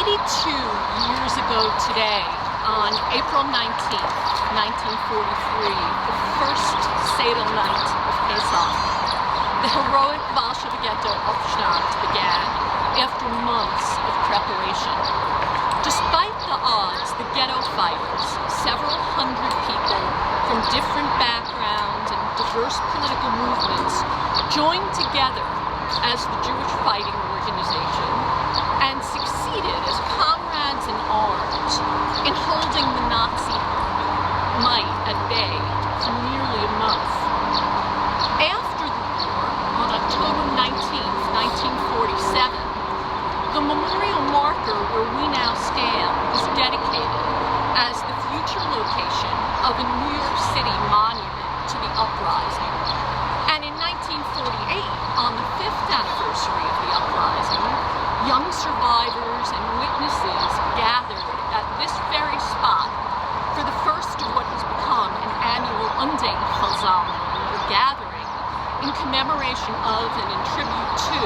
years ago today, on April 19th, 1943, the first Seder night of Pesach, the heroic Varshever Ghetto Aufstand began after months of preparation. Despite the odds, the ghetto fighters, several hundred people from different backgrounds and diverse political movements, joined together as the Jewish Fighting Organization and succeeded as comrades in arms in holding the Nazi might at bay for nearly a month. After the war, on October 19th, 1947, the memorial marker where we now stand was dedicated as the future location of a New York City monument to the Uprising. And in 1948, on the 5th anniversary of the Uprising, young survivors and witnesses gathered at this very spot for the first of what has become an annual Undenkfall, or gathering, in commemoration of and in tribute to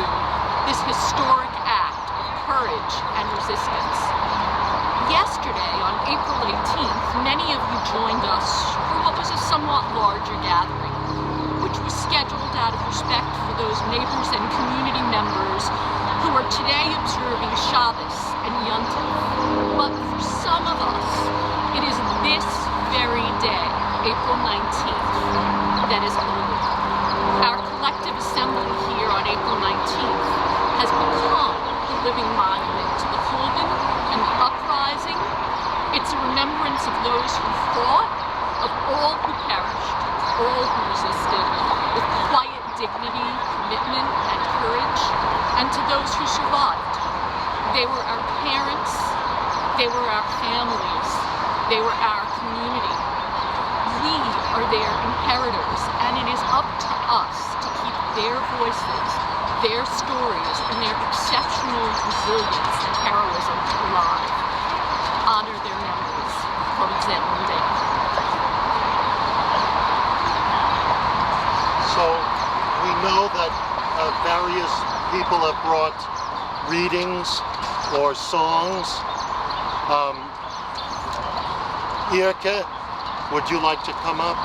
this historic act of courage and resistance. Yesterday, on April 18th, many of you joined us for what was a somewhat larger gathering, which was scheduled out of respect for those neighbors and community members who are today observing Shabbos and yontev. But for some of us, it is this very day, April 19th, that is holy. Our collective assembly here on April 19th has become the living monument to the Hogan and the Uprising. It's a remembrance of those who fought, of all who perished, all who resisted, with quiet dignity, commitment, and courage, and to those who survived. They were our parents, they were our families, they were our community. We are their inheritors, and it is up to us to keep their voices, their stories, and their exceptional resilience and heroism alive. Honor their memories. So we know that various people have brought readings or songs. Irke, would you like to come up?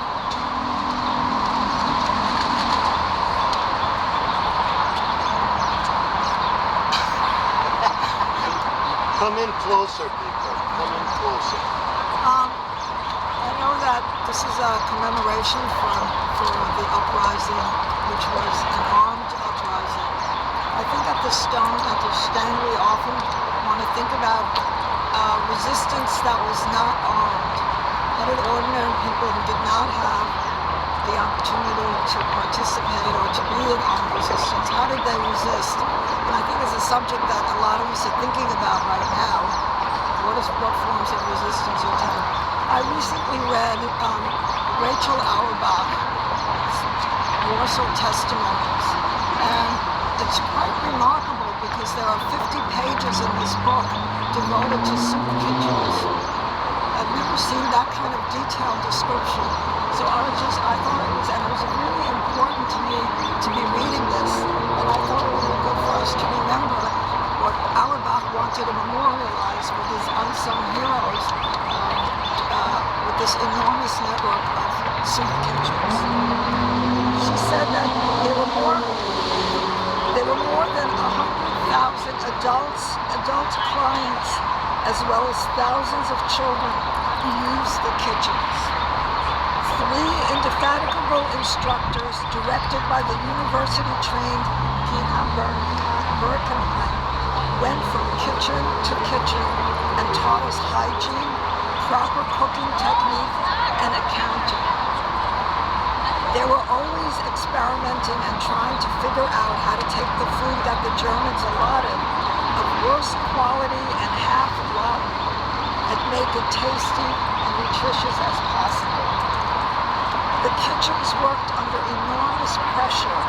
Come in closer, people. Come in closer. I know that this is a commemoration for the uprising, which was an armed uprising. I think at the stand we often want to think about resistance that was not armed. That ordinary people who did not have the opportunity to participate or to be in armed resistance, how did they resist? And I think it's a subject that a lot of us are thinking about right now. What forms of resistance you have? I recently read Rachel Auerbach's Warsaw Testimonies, and it's quite remarkable because there are 50 pages in this book devoted to soup kitchens. I've never seen that kind of detailed description. So I thought it was really important to me to be reading this, and I thought it would be good for us to remember what Auerbach wanted to memorialize with his unsung heroes, with this enormous network of soup kitchens. She said that there were more than 100,000 adult clients, as well as thousands of children who used the kitchens. 3 indefatigable instructors, directed by the university-trained Birkenheim, went from kitchen to kitchen and taught us hygiene, proper cooking technique, and accounting. They were always experimenting and trying to figure out how to take the food that the Germans allotted of worst quality and half rotten and make it tasty and nutritious as possible. The kitchens worked under enormous pressure.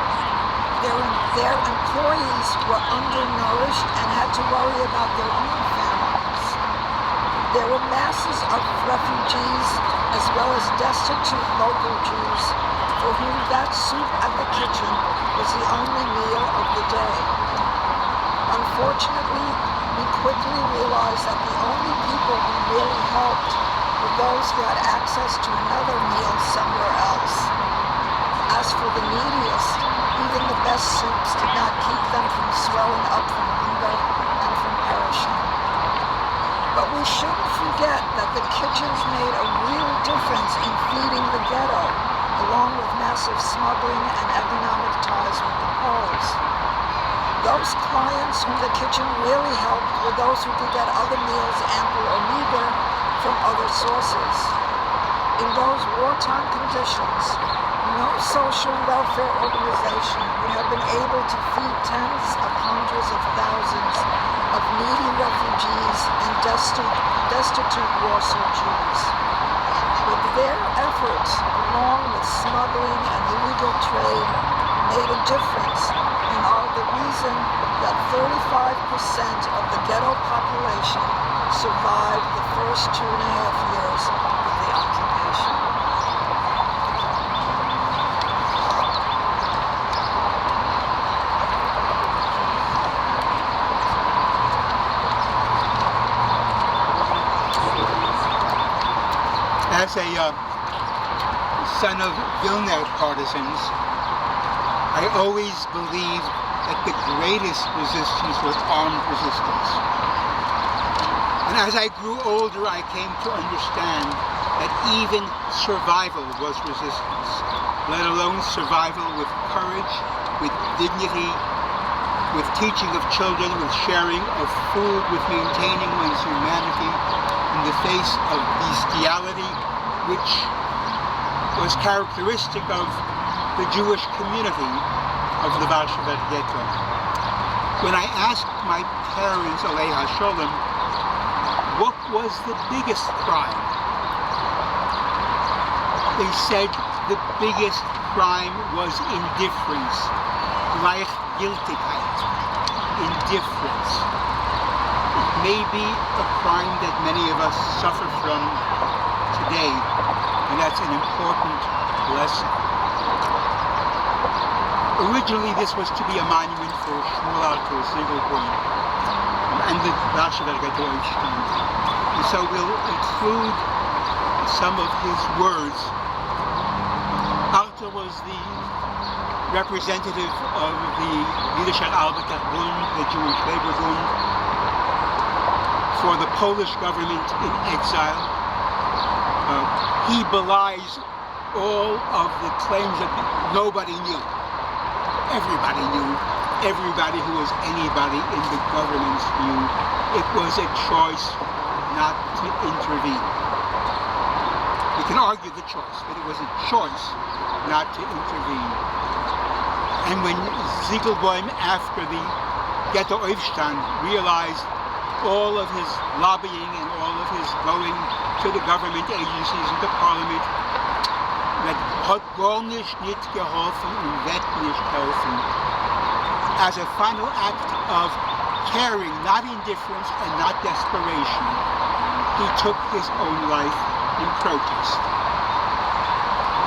Their employees were undernourished and had to worry about their own families. There were masses of refugees as well as destitute local Jews for whom that soup at the kitchen was the only meal of the day. Unfortunately, we quickly realized that the only people who really helped were those who had access to another meal somewhere else. As for the neediest, even the best soups did not keep them from swelling up from hunger and from perishing. But we shouldn't forget that the kitchens made a real difference in feeding the ghetto, along with massive smuggling and economic ties with the Poles. Those clients whom the kitchen really helped were those who could get other meals, ample or meager, from other sources. In those wartime conditions, no social welfare organization would have been able to feed tens of hundreds of thousands of needy refugees and destitute Warsaw Jews. But their efforts, along with smuggling and illegal trade, made a difference and are the reason that 35% of the ghetto population survived the first 2.5 years of the occupation. As a son of Vilna partisans, I always believed that the greatest resistance was armed resistance. And as I grew older, I came to understand that even survival was resistance, let alone survival with courage, with dignity, with teaching of children, with sharing of food, with maintaining one's humanity in the face of bestiality, which was characteristic of the Jewish community of the Varshever Ghetto. When I asked my parents, Elye Hasholem, what was the biggest crime, they said the biggest crime was indifference, gleichgültigkeit, indifference. It may be a crime that many of us suffer from today, and that's an important lesson. Originally, this was to be a monument for Shmuel Artur, Zygielbojm, and the Varshever Ghetto. And so we'll include some of his words. Artur was the representative of the Yiddish Arbeiterbund, the Jewish Labor Bund, for the Polish government in exile. He belies all of the claims that nobody knew. Everybody knew. Everybody who was anybody in the government knew. It was a choice not to intervene. We can argue the choice, but it was a choice not to intervene. And when Zygielbojm, after the Ghetto Aufstand, realized all of his lobbying and all of his going to the government agencies and the parliament, that hat gar nicht geholfen und wird nicht helfen. As a final act of caring, not indifference and not desperation, he took his own life in protest.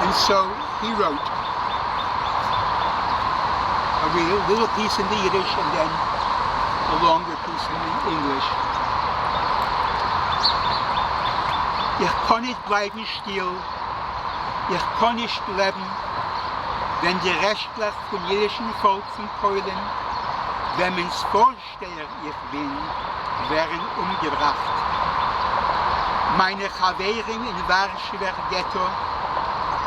And so he wrote a little piece in the Yiddish and then a longer piece in the English. Ich kann nicht bleiben still, ich kann nicht leben, wenn die Rechtler vom jüdischen Volk von Polen, wemens Vorsteher ich bin, wären umgebracht. Meine Chaverim in Varshever Ghetto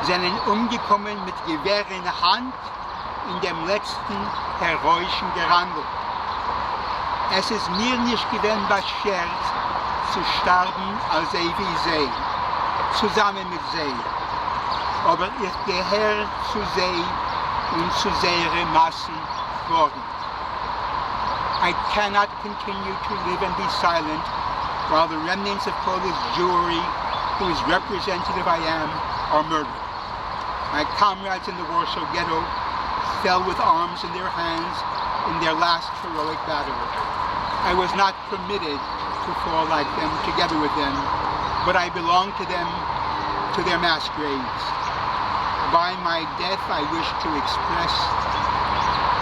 sind umgekommen mit Gewehr in der Hand in dem letzten heroischen Gerangel. Es ist mir nicht gewesen beschert, zu sterben als wie sie, zusammen mit sie. Aber ich gehöre zu sie und zu ihren Massen worden. I cannot continue to live and be silent while the remnants of Polish Jewry, whose representative I am, are murdered. My comrades in the Warsaw Ghetto fell with arms in their hands in their last heroic battle. I was not permitted to fall like them, together with them, but I belong to them, to their mass graves. By my death, I wish to express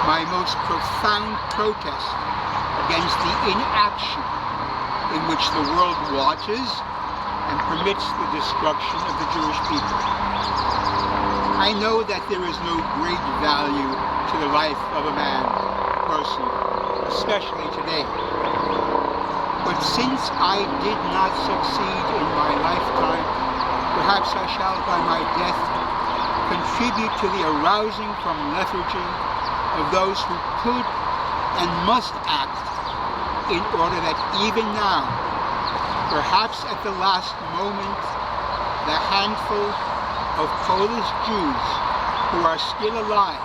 my most profound protest against the inaction in which the world watches and permits the destruction of the Jewish people. I know that there is no great value to the life of a man, a person, especially today. But since I did not succeed in my lifetime, perhaps I shall by my death contribute to the arousing from lethargy of those who could and must act in order that even now, perhaps at the last moment, the handful of Polish Jews who are still alive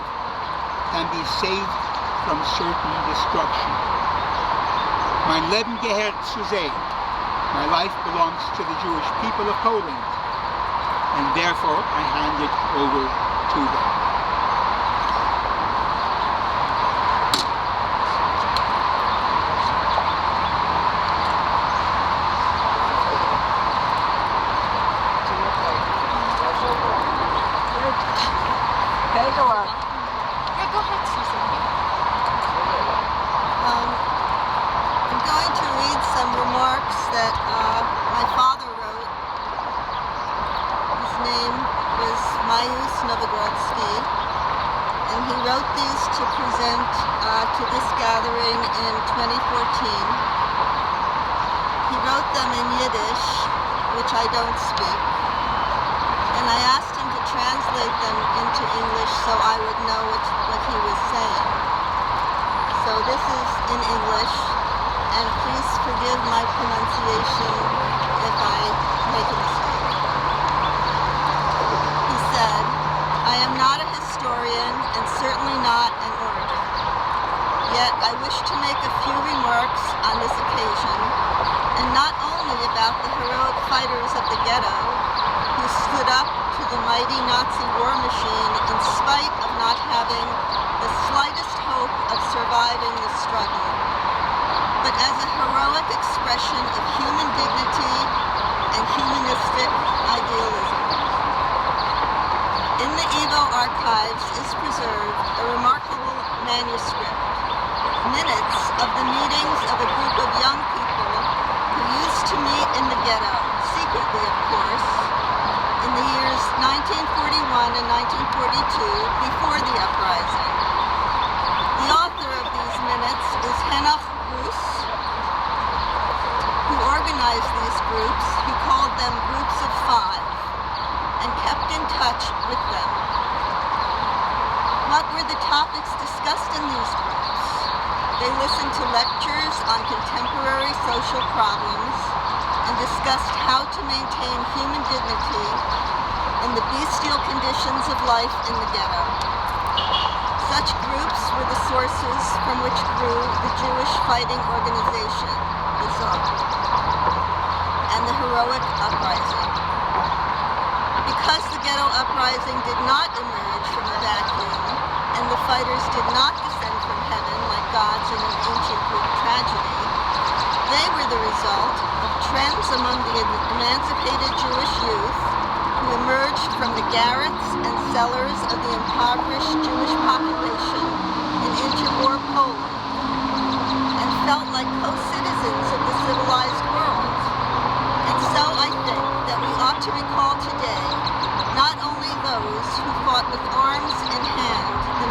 can be saved from certain destruction. Mein Leben gehört zu sehen. My life belongs to the Jewish people of Poland, and therefore I hand it over to them. Feygele. Yeah, go ahead, Susan. I'm going to read some remarks that my father wrote. His name was Majus Nowogrodzki, and he wrote these to present to this gathering in 2014. He wrote them in Yiddish, which I don't speak, and I asked him to translate them into English so I would know what he was saying. So this is in English, and please forgive my pronunciation if I make a mistake. He said, I am not a historian and certainly not an orator. Yet I wish to make a few remarks on this occasion, and not only about the heroic fighters of the ghetto who stood up to the mighty Nazi war machine in spite of not having the slightest hope of surviving the struggle, but as a heroic expression of human dignity and humanistic idealism. In the Evo archives is preserved a remarkable manuscript, minutes of the meetings of a group of young people who used to meet in the ghetto, secretly of course, in the years 1941 and 1942, before the uprising. The author of these minutes is Henoch Bruce, who organized these groups. He called them groups of five, and kept in touch with them. What were the topics discussed in these groups? They listened to lectures on contemporary social problems and discussed how to maintain human dignity in the bestial conditions of life in the ghetto. Such groups were the sources from which grew the Jewish fighting organization, the Zog, and the heroic uprising. Because the ghetto uprising did not emerge from a vacuum, and the fighters did not descend from heaven like gods in an ancient Greek tragedy, they were the result of trends among the emancipated Jewish youth who emerged from the garrets and cellars of the impoverished Jewish population in interwar Poland, and felt like co-citizens of the civilized world. And so I think that we ought to recall today not only those who fought with arms in hand the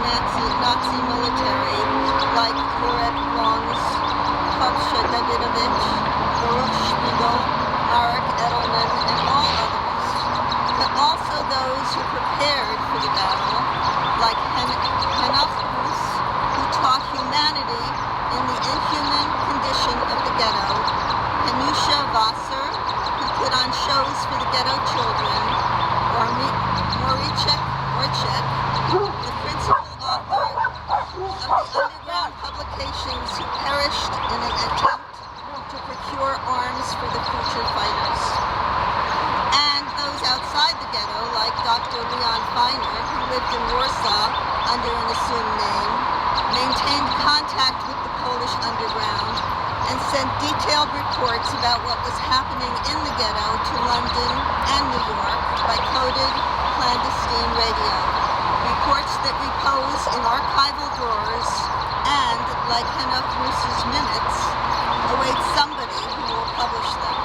Nazi military, like Jurek Longs, Kovsha Davidovich, Baruch Shmuel, Marek Edelman, and all others, but also those who prepared for the battle, like Henoch Bruce, who taught humanity in the inhuman condition of the ghetto, Hanusha Wasser, who put on shows for the ghetto children, or Morichek Orchek, the principal author of the underground publications who perished in an attempt to procure arms for the future fighters. And those outside the ghetto, like Dr. Leon Feiner, who lived in Warsaw under an assumed name, maintained contact with the Polish underground and sent detailed reports about what was happening in the ghetto to London and New York by coded clandestine radio. Reports that repose in archival drawers and like Henoch Russ's minutes, await somebody who will publish them.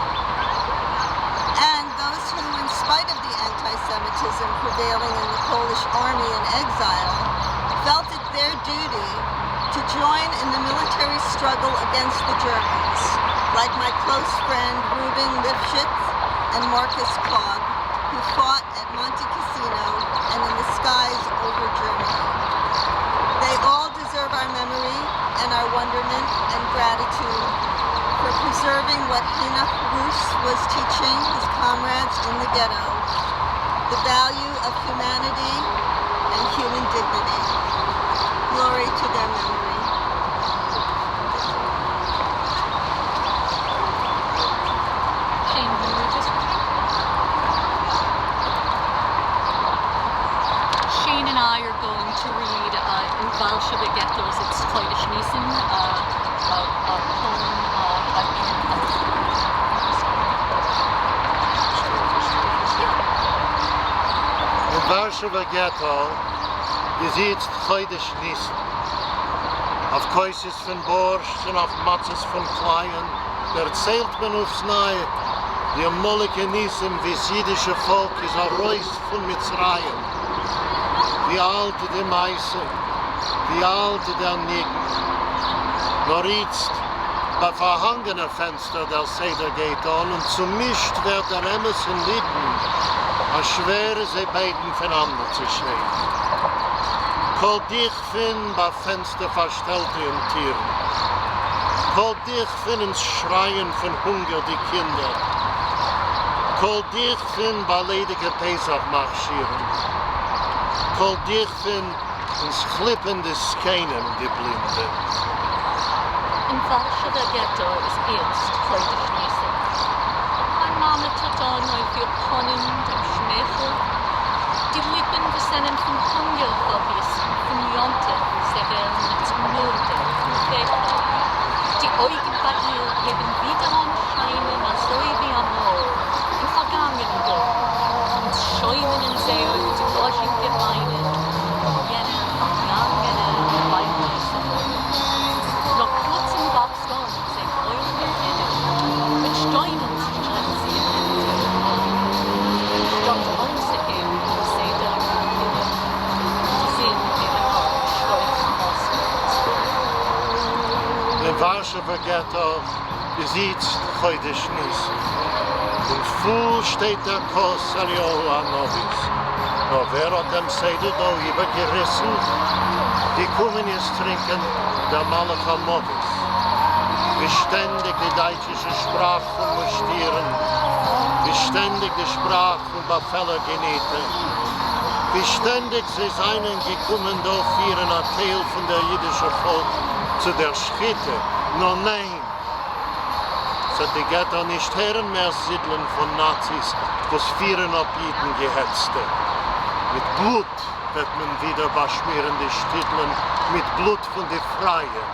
And those who, in spite of the anti-Semitism prevailing in the Polish army in exile, felt it their duty to join in the military struggle against the Germans, like my close friend Reuben Lifshitz and Marcus Klog, who fought at Monte Cassino and in the skies over Germany. They all deserve our memory and our wonderment and gratitude for preserving what Henoch Russ was teaching his comrades in the ghetto, the value of humanity and human dignity. Glory to their memory. Shane and I are going to read in Varshever Ghetto's It's Kodesh Nissen, a poem by Binem. In Varshever Ghetto is jetzt Kodesh Nissen. Auf Käuses von Borscht und auf Matzes von Kleien erzählt man aufs Neue die Molke Nissen, wie das jüdische Volk ist ein Reus von Mitzrayim. Wie alte die Meise, wie alte der Nigen. Nur jetzt, bei verhangenen Fenster der Seder geht an und zumischt wird der Emmes in Lieden, als schwere sie beiden voneinander zu stehen. Kol dich finden bei Fenster verstellte und Tieren. Kol dich finden schreien von Hunger die Kinder. Kol dich finden bei ledige Pesach marschieren. Kol dich finden ins klippende Skenen die Blinde. In Varshever Ghetto is jetzt Kodesh Nissen. Mein Name tut an viel Konnen und Schmechel. Die Lippen sind von Hunger verbissen, von yontev, sie werden mit Milde und Feygele. Die Augen bei ihr leben wieder am Scheinen, als wie am Mond, im vergangenen Dorf, und schäumen in See über die Waschung der Beine, jene vergangene Weihweiße. Noch kurzem wachst an, sie heulen im Himmel, mit Steinen strecken sie in den Himmel. Statt anzugehen, sie der Himmel, die sehen ihre Haare steuern auswärts. In Varshever Ghetto is jetzt Kodesh Nissen. Und voll steht der Kos Aliohu Anovis. Nur wer hat dem Seidel da übergerissen? Die kommen jetzt trinken der Malach Amovis. Wie ständig die deutsche Sprache von Mustieren, wie ständig die Sprache von Befeller genieten, wie ständig sie seien gekommen da vieren ein Teil von der jüdischen Volk zu der Schitte. No nein, so die Ghetto nicht hören mehr Siedeln von Nazis, was vieren ab Jiden gehetzte. Mit Blut wird man wieder beschmieren die Stiedeln, mit Blut von den Freien,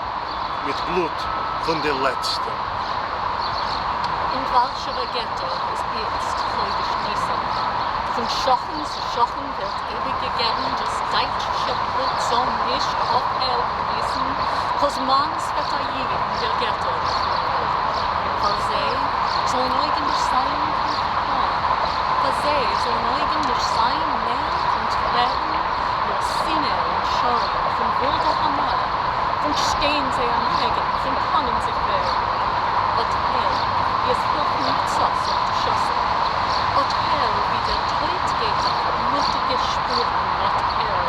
mit Blut von den Letzten. In Varshever Ghetto ist jetzt Kodesh Nissen. Von Schochen zu Schochen wird Eybik gegeben, das deutsche Blut soll nicht aufhelfen müssen, was mans wird Jeden der Ghetto weil sie soll eigentlich sein weil sie soll eigentlich sein, mehr und werden nur Sinne und Schau von wilder Hammer, von stehen sie am Hegen, von können sie werden. Und hell, jetzt hilft nicht Zoss und Schosse. Und hell, wie der Tod geht auf mutige Spuren, und hell,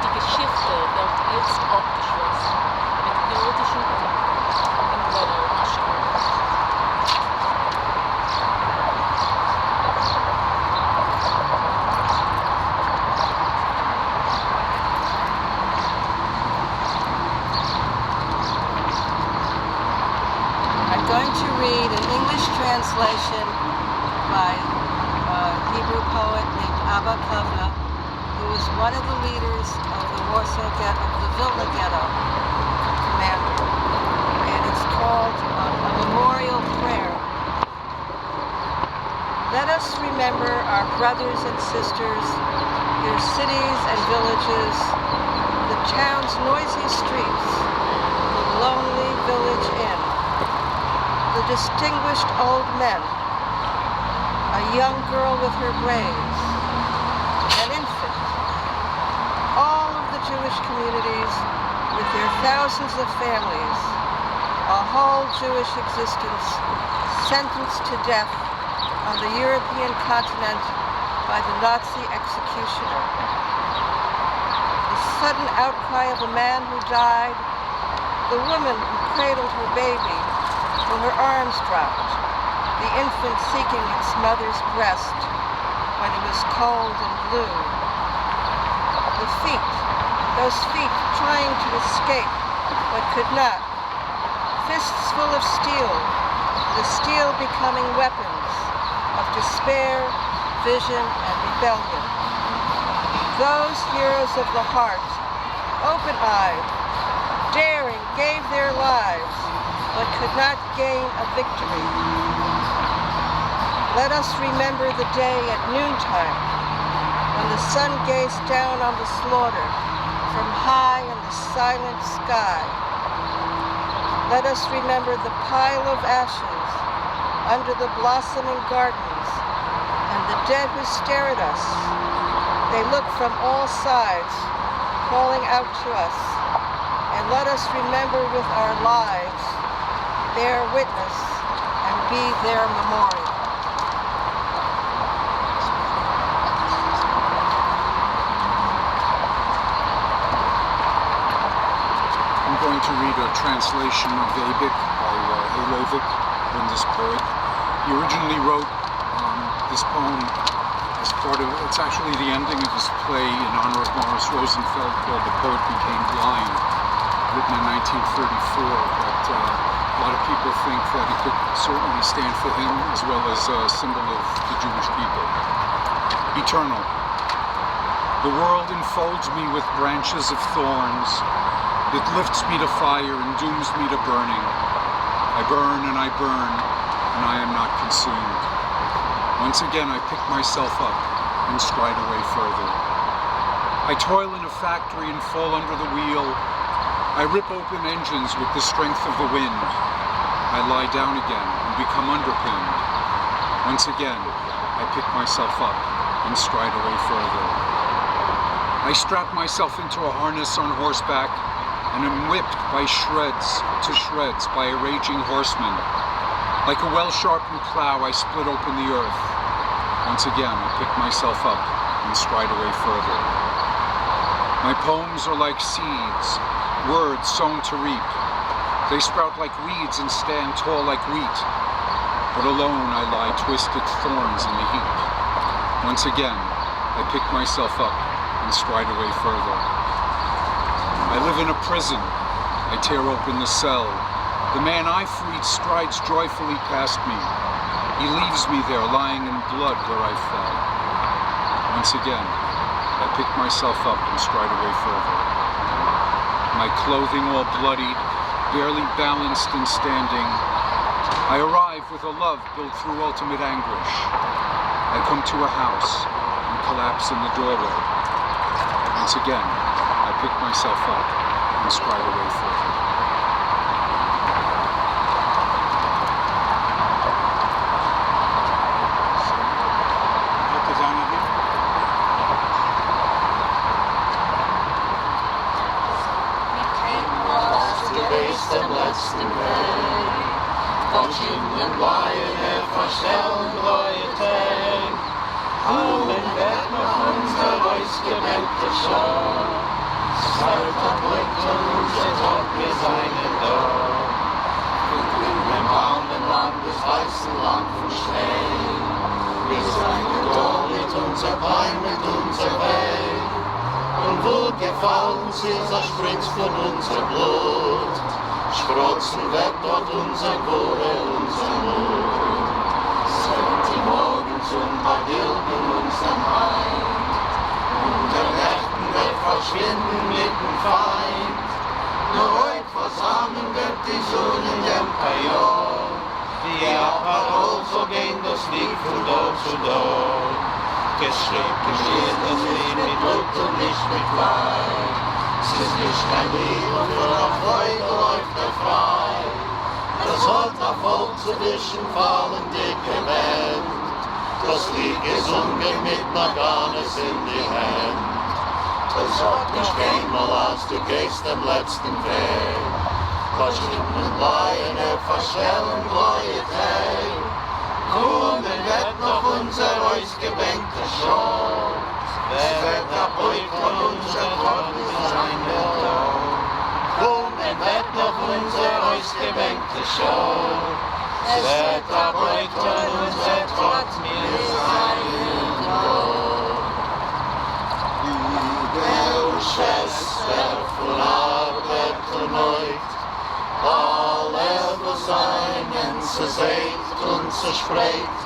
die Geschichte wird jetzt abgeschlossen mit irdischen Orden in Ghetto Aschenburg. Translation by a Hebrew poet named Abba Kovner, who was one of the leaders of the Warsaw Ghetto, the Vilna Ghetto commander, and it's called a memorial prayer. Let us remember our brothers and sisters, their cities and villages, the town's noisy streets, the the distinguished old men, a young girl with her braids, an infant, all of the Jewish communities with their thousands of families, a whole Jewish existence sentenced to death on the European continent by the Nazi executioner. The sudden outcry of a man who died, the woman who cradled her baby till her arms dropped, the infant seeking its mother's breast when it was cold and blue. The feet, those feet trying to escape but could not, fists full of steel, the steel becoming weapons of despair, vision, and rebellion. Those heroes of the heart, open-eyed, daring, gave their lives, but could not gain a victory. Let us remember the day at noontime, when the sun gazed down on the slaughter from high in the silent sky. Let us remember the pile of ashes under the blossoming gardens and the dead who stare at us. They look from all sides, calling out to us, and let us remember with our lives their witness and be their memorial. I'm going to read a translation of Eybik by Elye, Bundists poet. He originally wrote this poem as part of, it's actually the ending of his play in honor of Morris Rosenfeld called The Poet Became Blind, written in 1934, but a lot of people think that it could certainly stand for him as well as a symbol of the Jewish people. Eternal. The world enfolds me with branches of thorns. It lifts me to fire and dooms me to burning. I burn and I burn, and I am not consumed. Once again I pick myself up and stride away further. I toil in a factory and fall under the wheel. I rip open engines with the strength of the wind. I lie down again and become underpinned. Once again I pick myself up and stride away further. I strap myself into a harness on horseback and am whipped by shreds to shreds by a raging horseman. Like a well-sharpened plow, I split open the earth. Once again, I pick myself up and stride away further. My poems are like seeds, words sown to reap. They sprout like weeds and stand tall like wheat. But alone I lie twisted thorns in a heap. Once again, I pick myself up and stride away further. I live in a prison. I tear open the cell. The man I freed strides joyfully past me. He leaves me there lying in blood where I fell. Once again, I pick myself up and stride away further. My clothing all bloodied, barely balanced and standing. I arrive with a love built through ultimate anguish. I come to a house and collapse in the doorway. Once again, I pick myself up and stride away further. Dem letzten Weg, von Schienen Weihen verstellen Leute, allen wird noch unser ausgebänkte Schau, Sarter blickt und unser Tod, wir seien da. Wir glühen im armen Land des weißen Land von Schnee, wir seien da mit unser Bein, mit unser Weg, und wo gefallen sie, zerspringt von unser Blut. Sprotzen wird dort unser Gore, unser Mut. Sind die Morgen zum Badilden unser Heim. Und der Nächten wird verschwinden mit dem Feind. Nur heute versammeln wird die Sonne in dem Kajor. Wie Parol, so gehen das Lied von dort zu dort. Geschrieben steht das Lied mit Blut und nicht mit Wein. Es ist nicht kein Lied, und von der Freude läuft er frei. Das hat ein Volksedition fallen dick gewählt. Das Lied gesungen mit Naganes in die Hand. Das hat nicht einmal als du gehst am letzten Weg. Was schlimmen Laien, verschellen Laien Tag. Kommen wird noch unser ausgebänkter Show. Es wird der Beut von unser Partizaner-himen. Kommen wird noch unser ausgebänkter Show. Es wird der Beut von unser Partizaner-himen. Schwester von Arbeit und Neut, alle beisammen, sie seht und sie spricht,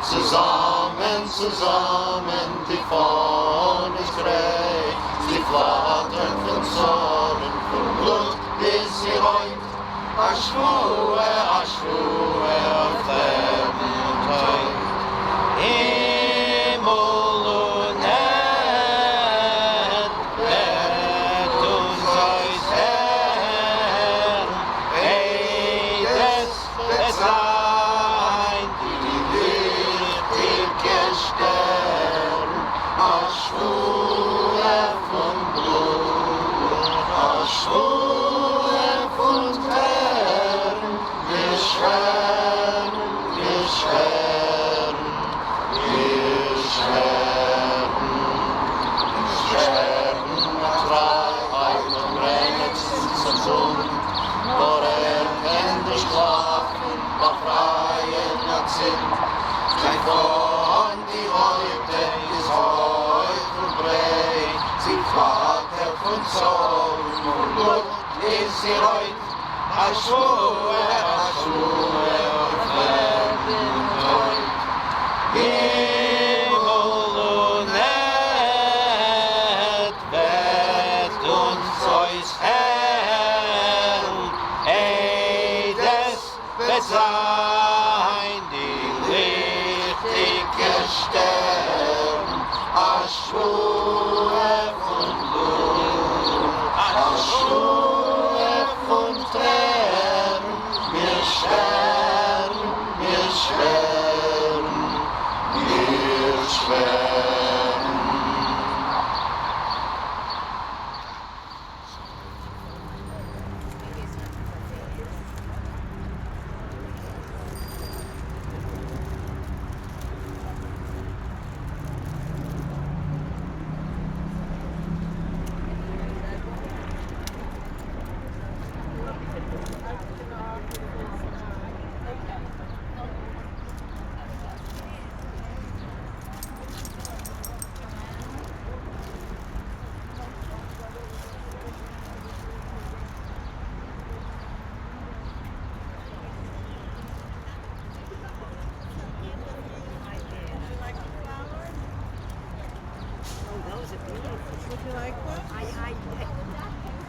zusammen, zusammen, die Fahne trägt, die Flattern von Sonnen, von Blut bis sie räumt, Schmuel, auf Leben und Teig. Himmel und Erd, wird uns euch Herr, Eides besein, die wichtige Stern, Schmuel von Blut, Schmuel von Tern, wir schweren, wir schweren, wir schweren, wir schweren nach Freiheit und Rechten zum Bund, vor Hände schlafen, nach Freien und Sinn, gleich von die heute ist heute breit, sie Vater von Sohn und Blut ist sie heute, Schmuel, auf Leben und Teig. Himmel und Erd wird uns euch Herr, Eides besein, die lichtige Stern, Schmuel von Blut, Schmuel von Tränen, wir schweren, wir schweren, wir schweren.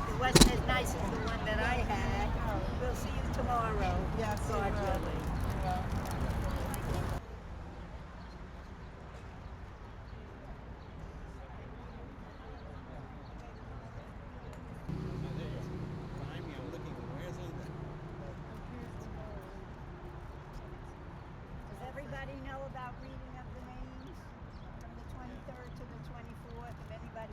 It wasn't as nice as the one that I had. We'll see you tomorrow. Yes, God willing. Does everybody know about reading of the names from the 23rd to the 24th? If anybody